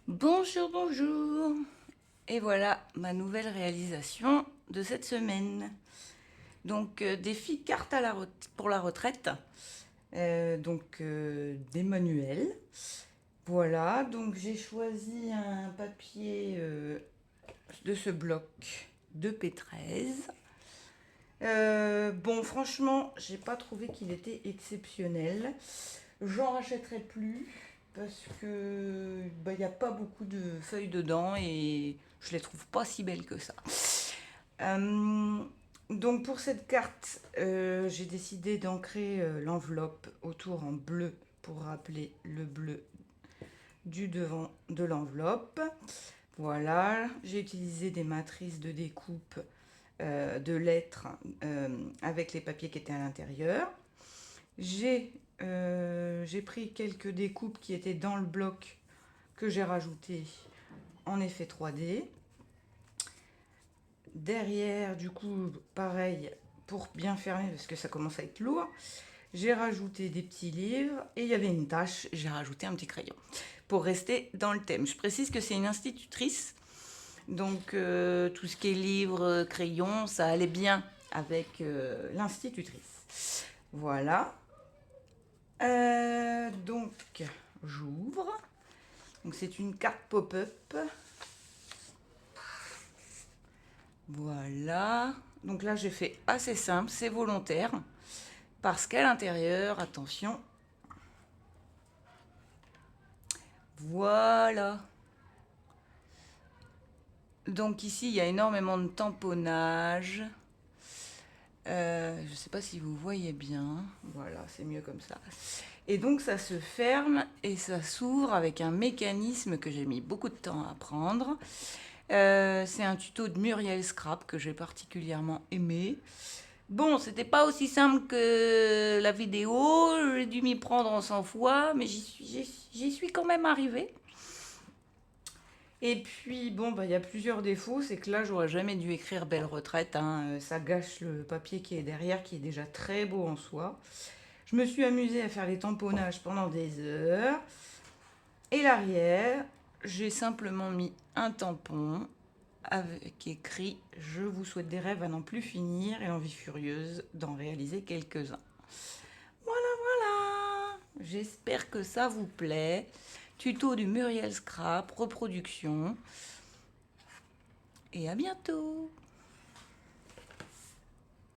Bonjour, bonjour. Et voilà ma nouvelle réalisation de cette semaine. Donc, défi carte pour la retraite. Des manuels. Voilà, donc j'ai choisi un papier de ce bloc de P13. Bon, franchement, j'ai pas trouvé qu'il était exceptionnel. J'en rachèterai plus parce que il n'y a pas beaucoup de feuilles dedans et je les trouve pas si belles que ça. Euh, donc pour cette carte, j'ai décidé d'ancrer l'enveloppe autour en bleu pour rappeler le bleu du devant de l'enveloppe. Voilà, j'ai utilisé des matrices de découpe de lettres avec les papiers qui étaient à l'intérieur. J'ai pris quelques découpes qui étaient dans le bloc que j'ai rajouté en effet 3D. Derrière, du coup, pareil, pour bien fermer, parce que ça commence à être lourd, j'ai rajouté des petits livres et il y avait une tache, j'ai rajouté un petit crayon pour rester dans le thème. Je précise que c'est une institutrice, donc tout ce qui est livres, crayons, ça allait bien avec l'institutrice. Voilà. Donc, j'ouvre. Donc, c'est une carte pop-up. Voilà. Donc là, j'ai fait assez simple, c'est volontaire. Parce qu'à l'intérieur, attention. Voilà. Donc ici, il y a énormément de tamponnage. Je ne sais pas si vous voyez bien. Voilà, c'est mieux comme ça. Et donc ça se ferme et ça s'ouvre avec un mécanisme que j'ai mis beaucoup de temps à apprendre. C'est un tuto de Muriel Scrap que j'ai particulièrement aimé. Bon, c'était pas aussi simple que la vidéo, j'ai dû m'y prendre en 100 fois, mais j'y suis quand même arrivée. Et puis, bon, il y a plusieurs défauts. C'est que là, j'aurais jamais dû écrire Belle Retraite, hein. Ça gâche le papier qui est derrière, qui est déjà très beau en soi. Je me suis amusée à faire les tamponnages pendant des heures. Et l'arrière, j'ai simplement mis un tampon avec écrit « Je vous souhaite des rêves à n'en plus finir et l'envie furieuse d'en réaliser quelques-uns ». Voilà, voilà. J'espère que ça vous plaît. Tuto du Muriel Scrap, reproduction. Et à bientôt.